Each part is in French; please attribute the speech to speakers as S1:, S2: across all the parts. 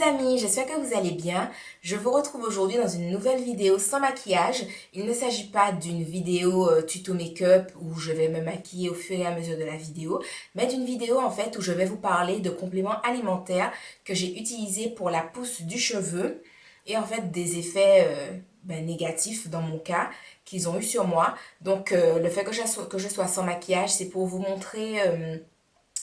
S1: amis, j'espère que vous allez bien. Je vous retrouve aujourd'hui dans une nouvelle vidéo sans maquillage. Il ne s'agit pas d'une vidéo tuto make-up où je vais me maquiller au fur et à mesure de la vidéo, mais d'une vidéo en fait où je vais vous parler de compléments alimentaires que j'ai utilisés pour la pousse du cheveu et en fait des effets négatifs dans mon cas qu'ils ont eu sur moi. Donc le fait que je sois sans maquillage, c'est pour vous montrer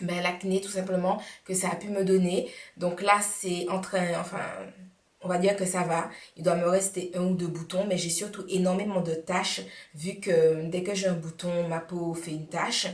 S1: l'acné tout simplement que ça a pu me donner. Donc là c'est en train, enfin on va dire que ça va. Il doit me rester un ou deux boutons, mais j'ai surtout énormément de taches vu que dès que j'ai un bouton, ma peau fait une tache,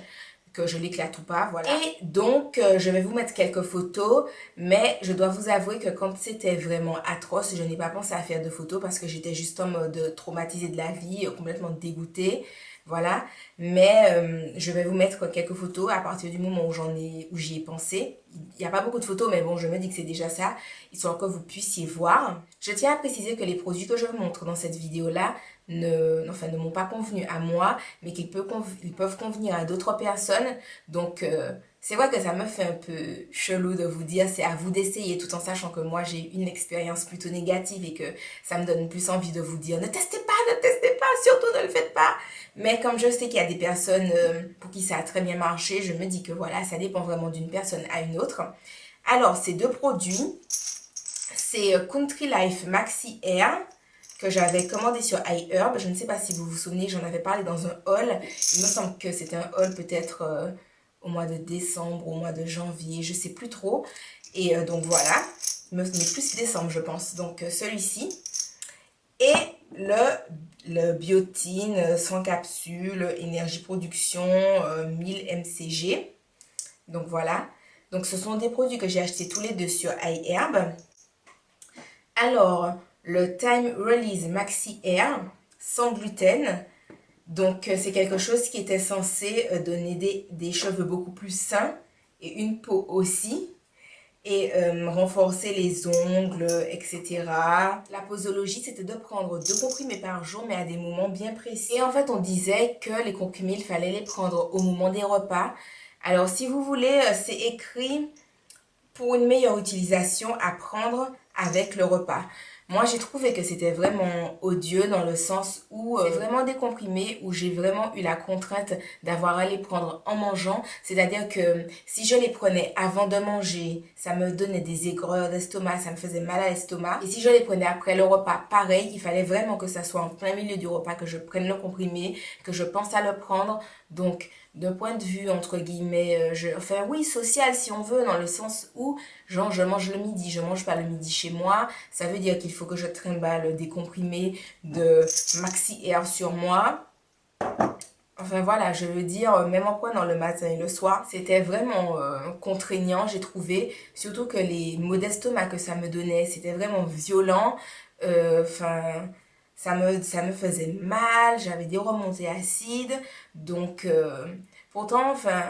S1: que je l'éclate ou pas, voilà. Et donc, je vais vous mettre quelques photos, mais je dois vous avouer que quand c'était vraiment atroce, je n'ai pas pensé à faire de photos parce que j'étais juste en mode traumatisée de la vie, complètement dégoûtée, voilà. Mais je vais vous mettre quelques photos à partir du moment où j'y ai pensé. Il n'y a pas beaucoup de photos, mais bon, je me dis que c'est déjà ça, histoire que vous puissiez voir. Je tiens à préciser que les produits que je vous montre dans cette vidéo-là ne m'ont pas convenu à moi, mais ils peuvent convenir à d'autres personnes. Donc, c'est vrai que ça me fait un peu chelou de vous dire, c'est à vous d'essayer, tout en sachant que moi, j'ai une expérience plutôt négative et que ça me donne plus envie de vous dire, ne testez pas, surtout ne le faites pas. Mais comme je sais qu'il y a des personnes pour qui ça a très bien marché, je me dis que voilà, ça dépend vraiment d'une personne à une autre. Alors, ces deux produits, c'est Country Life Maxi Air que j'avais commandé sur iHerb. Je ne sais pas si vous vous souvenez, j'en avais parlé dans un haul. Il me semble que c'était un haul peut-être au mois de décembre, au mois de janvier, je ne sais plus trop. Et donc voilà, mais plus décembre je pense. Donc celui-ci. Et le biotine sans capsule, énergie production 1000 mcg. Donc voilà. Donc ce sont des produits que j'ai achetés tous les deux sur iHerb. Alors, le Time Release Maxi Air sans gluten. Donc, c'est quelque chose qui était censé donner des cheveux beaucoup plus sains et une peau aussi. Et renforcer les ongles, etc. La posologie, c'était de prendre 2 comprimés par jour, mais à des moments bien précis. Et en fait, on disait que les comprimés, il fallait les prendre au moment des repas. Alors, si vous voulez, c'est écrit pour une meilleure utilisation à prendre avec le repas. Moi, j'ai trouvé que c'était vraiment odieux dans le sens où c'est vraiment des comprimés où j'ai vraiment eu la contrainte d'avoir à les prendre en mangeant. C'est-à-dire que si je les prenais avant de manger, ça me donnait des aigreurs d'estomac, ça me faisait mal à l'estomac. Et si je les prenais après le repas, pareil, il fallait vraiment que ça soit en plein milieu du repas, que je prenne le comprimé, que je pense à le prendre. Donc, d'un point de vue, entre guillemets, enfin oui, social si on veut, dans le sens où, genre, je mange le midi, je mange pas le midi chez moi, ça veut dire qu'il faut que je trimballe des comprimés de Maxi Air sur moi. Enfin voilà, je veux dire, même en prenant le matin et le soir, c'était vraiment contraignant, j'ai trouvé. Surtout que les maux d'estomac que ça me donnait, c'était vraiment violent. Enfin, ça me faisait mal, j'avais des remontées acides. Donc, pourtant, enfin,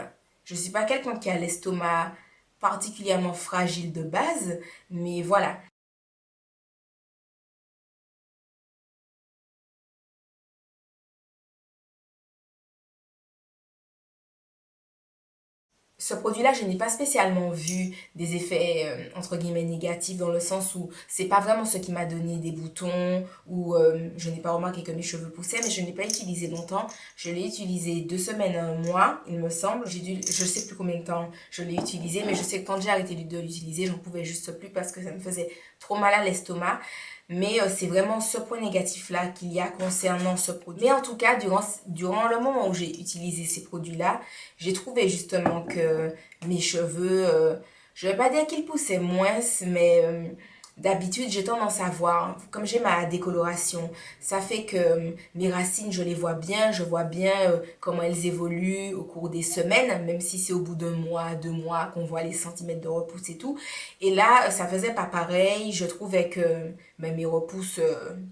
S1: je suis pas quelqu'un qui a l'estomac particulièrement fragile de base, mais voilà. Ce produit-là, je n'ai pas spécialement vu des effets entre guillemets négatifs dans le sens où c'est pas vraiment ce qui m'a donné des boutons ou je n'ai pas remarqué que mes cheveux poussaient, mais je n'ai pas utilisé longtemps. Je l'ai utilisé 2 semaines, un mois, il me semble. Je sais plus combien de temps je l'ai utilisé, mais je sais que quand j'ai arrêté de l'utiliser, j'en pouvais juste plus parce que ça me faisait trop mal à l'estomac. Mais c'est vraiment ce point négatif-là qu'il y a concernant ce produit. Mais en tout cas, durant le moment où j'ai utilisé ces produits-là, j'ai trouvé justement que mes cheveux, je ne vais pas dire qu'ils poussaient moins, mais d'habitude, j'ai tendance à voir, comme j'ai ma décoloration, ça fait que mes racines, je les vois bien, je vois bien comment elles évoluent au cours des semaines, même si c'est au bout d'un mois, 2 mois qu'on voit les centimètres de repousse et tout. Et là, ça faisait pas pareil, je trouvais que mes repousses,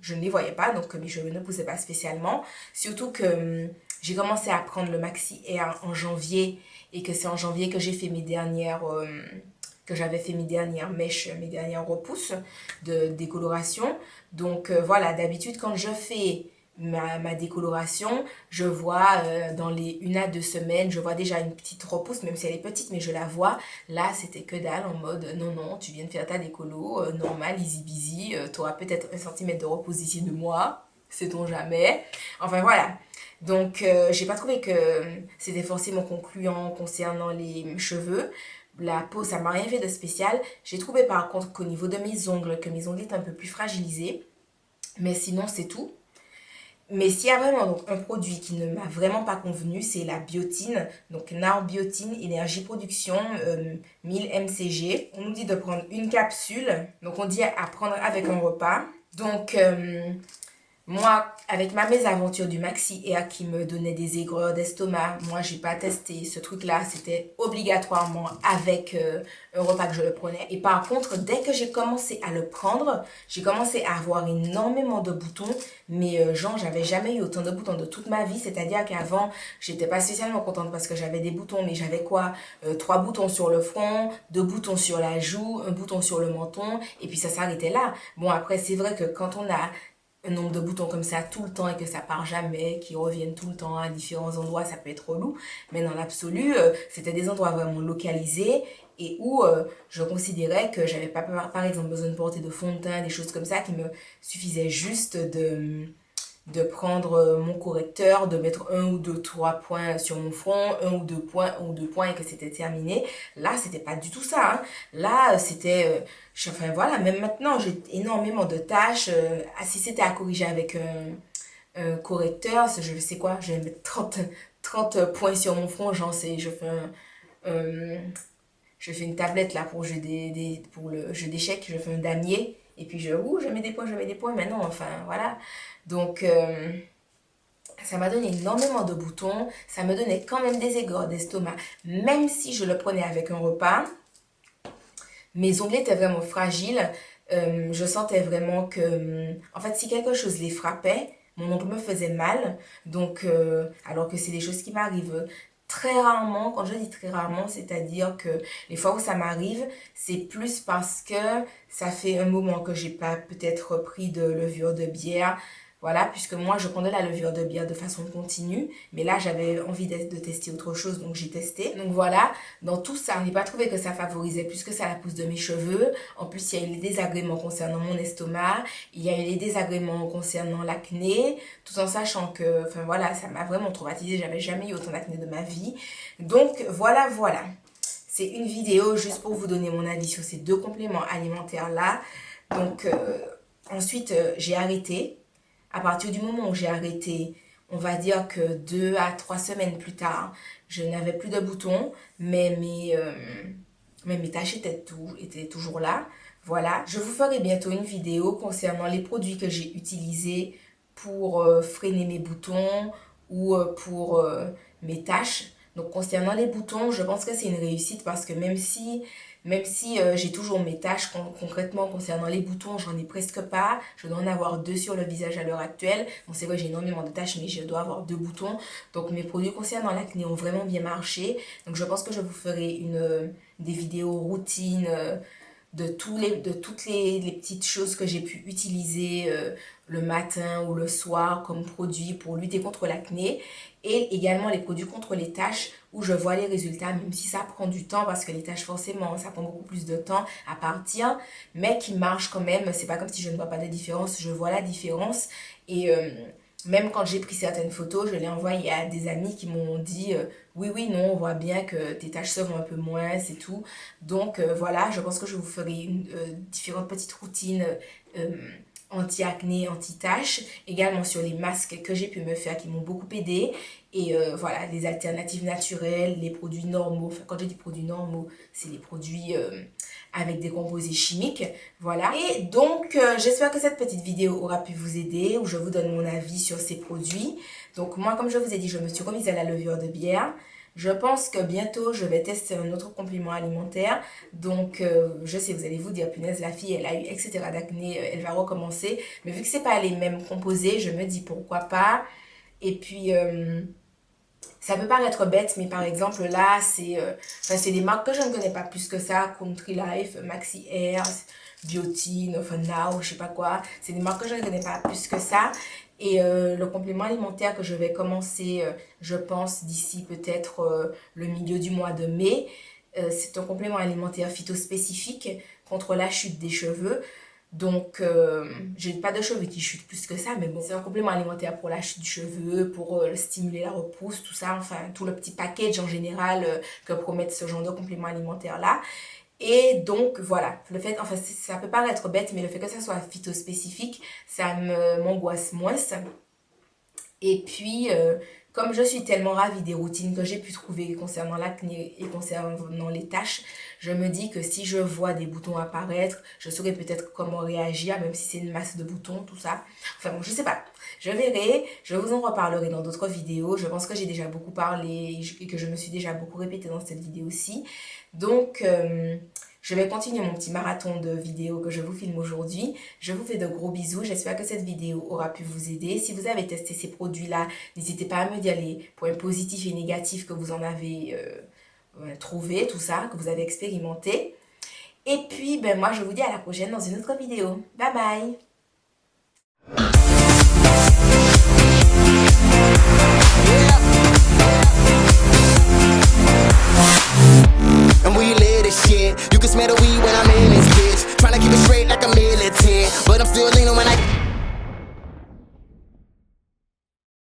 S1: je ne les voyais pas, donc mes cheveux ne poussaient pas spécialement. Surtout que j'ai commencé à prendre le Maxi Air en janvier et que c'est en janvier que j'ai fait mes dernières que j'avais fait mes dernières mèches, mes dernières repousses de décoloration. Donc voilà, d'habitude quand je fais ma décoloration, je vois dans les 1 à 2 semaines, je vois déjà une petite repousse, même si elle est petite, mais je la vois. Là, c'était que dalle en mode non, non, tu viens de faire ta décolo, normal, easy busy, tu auras peut-être 1 centimètre de repousse d'ici 2 mois, sait-on jamais. Enfin voilà. Donc, j'ai pas trouvé que c'était forcément concluant concernant les cheveux. La peau, ça m'a rien fait de spécial. J'ai trouvé par contre qu'au niveau de mes ongles, que mes ongles étaient un peu plus fragilisés. Mais sinon, c'est tout. Mais s'il y a vraiment donc, un produit qui ne m'a vraiment pas convenu, c'est la biotine. Donc Now Biotine Énergie Production 1000 mcg. On nous dit de prendre une capsule. Donc on dit à prendre avec un repas. Donc moi, avec ma mésaventure du Maxi Air qui me donnait des aigreurs d'estomac, moi, j'ai pas testé ce truc-là. C'était obligatoirement avec un repas que je le prenais. Et par contre, dès que j'ai commencé à le prendre, j'ai commencé à avoir énormément de boutons. Mais genre, j'avais jamais eu autant de boutons de toute ma vie. C'est-à-dire qu'avant, j'étais pas spécialement contente parce que j'avais des boutons. Mais j'avais quoi 3 boutons sur le front, 2 boutons sur la joue, un bouton sur le menton. Et puis ça s'arrêtait là. Bon, après, c'est vrai que quand on a un nombre de boutons comme ça tout le temps et que ça part jamais, qui reviennent tout le temps à différents endroits, ça peut être relou. Mais dans l'absolu, c'était des endroits vraiment localisés et où je considérais que j'avais pas par exemple besoin de porter de fond de teint, des choses comme ça qui me suffisaient juste de prendre mon correcteur, de mettre 1 ou 2, 3 points sur mon front, 1 ou 2 points et que c'était terminé. Là, c'était pas du tout ça, hein. Là, c'était... enfin voilà, même maintenant, j'ai énormément de tâches. Si c'était à corriger avec un correcteur, je sais quoi, je vais mettre 30 points sur mon front, j'en sais, euh, je fais une tablette là pour, pour le jeu d'échecs, je fais un damier, et puis je mets des points, je mets des points, mais non, enfin voilà. Donc, ça m'a donné énormément de boutons, ça me donnait quand même des aigreurs d'estomac, même si je le prenais avec un repas. Mes ongles étaient vraiment fragiles, je sentais vraiment que, en fait, si quelque chose les frappait, mon ongle me faisait mal, donc, alors que c'est des choses qui m'arrivent très rarement. Quand je dis très rarement, c'est-à-dire que les fois où ça m'arrive, c'est plus parce que ça fait un moment que j'ai pas peut-être pris de levure de bière. Voilà, puisque moi je prends de la levure de bière de façon continue, mais là j'avais envie de tester autre chose, donc j'ai testé. Donc voilà, dans tout ça, je n'ai pas trouvé que ça favorisait plus que ça la pousse de mes cheveux. En plus, il y a eu les désagréments concernant mon estomac, il y a eu les désagréments concernant l'acné, tout en sachant que, enfin voilà, ça m'a vraiment traumatisée, j'avais jamais eu autant d'acné de ma vie. Donc voilà, voilà. C'est une vidéo juste pour vous donner mon avis sur ces 2 compléments alimentaires là. Donc ensuite, j'ai arrêté. À partir du moment où j'ai arrêté, on va dire que 2 à 3 semaines plus tard, je n'avais plus de boutons, mais mes taches étaient toujours là. Voilà, je vous ferai bientôt une vidéo concernant les produits que j'ai utilisés pour freiner mes boutons ou pour mes taches. Donc concernant les boutons, je pense que c'est une réussite parce que même si j'ai toujours mes taches, concrètement concernant les boutons, j'en ai presque pas. Je dois en avoir 2 sur le visage à l'heure actuelle. Bon, c'est vrai, j'ai énormément de taches, mais je dois avoir 2 boutons. Donc mes produits concernant l'acné ont vraiment bien marché. Donc je pense que je vous ferai des vidéos routines de toutes les petites choses que j'ai pu utiliser le matin ou le soir comme produit pour lutter contre l'acné, et également les produits contre les taches où je vois les résultats, même si ça prend du temps parce que les taches forcément ça prend beaucoup plus de temps à partir, mais qui marchent quand même. C'est pas comme si je ne vois pas de différence, je vois la différence. Et même quand j'ai pris certaines photos, je les ai envoyées à des amis qui m'ont dit oui, oui, non, on voit bien que tes taches se voient un peu moins, c'est tout. Donc voilà, je pense que je vous ferai différentes petites routines euh, anti-acné, anti-taches, également sur les masques que j'ai pu me faire qui m'ont beaucoup aidé. Et voilà, les alternatives naturelles, les produits normaux. Enfin, quand je dis produits normaux, c'est les produits avec des composés chimiques. Voilà. Et donc, j'espère que cette petite vidéo aura pu vous aider, où je vous donne mon avis sur ces produits. Donc, moi, comme je vous ai dit, je me suis remise à la levure de bière. Je pense que bientôt, je vais tester un autre complément alimentaire. Donc, je sais, vous allez vous dire, punaise, la fille, elle a eu, etc. d'acné, elle va recommencer. Mais vu que c'est pas les mêmes composés, je me dis pourquoi pas. Et puis, ça peut paraître bête, mais par exemple, là, c'est des marques que je ne connais pas plus que ça. Country Life, Maxi Air, Biotine, enfin Now, je sais pas quoi. C'est des marques que je ne connais pas plus que ça. Et le complément alimentaire que je vais commencer, je pense, d'ici peut-être le milieu du mois de mai, c'est un complément alimentaire phytospécifique contre la chute des cheveux. Donc, j'ai pas de cheveux qui chutent plus que ça, mais bon, c'est un complément alimentaire pour la chute du cheveu, pour stimuler la repousse, tout ça, enfin, tout le petit package en général que promettent ce genre de complément alimentaire-là. Et donc, voilà, le fait, enfin, ça peut paraître bête, mais le fait que ça soit phytospécifique, m'angoisse moins. Et puis, comme je suis tellement ravie des routines que j'ai pu trouver concernant l'acné et concernant les taches, je me dis que si je vois des boutons apparaître, je saurais peut-être comment réagir, même si c'est une masse de boutons, tout ça. Enfin bon, je sais pas. Je verrai, je vous en reparlerai dans d'autres vidéos. Je pense que j'ai déjà beaucoup parlé et que je me suis déjà beaucoup répétée dans cette vidéo-ci. Donc, je vais continuer mon petit marathon de vidéos que je vous filme aujourd'hui. Je vous fais de gros bisous. J'espère que cette vidéo aura pu vous aider. Si vous avez testé ces produits-là, n'hésitez pas à me dire les points positifs et négatifs que vous en avez trouvé, tout ça, que vous avez expérimenté. Et puis, ben moi, je vous dis à la prochaine dans une autre vidéo. Bye bye!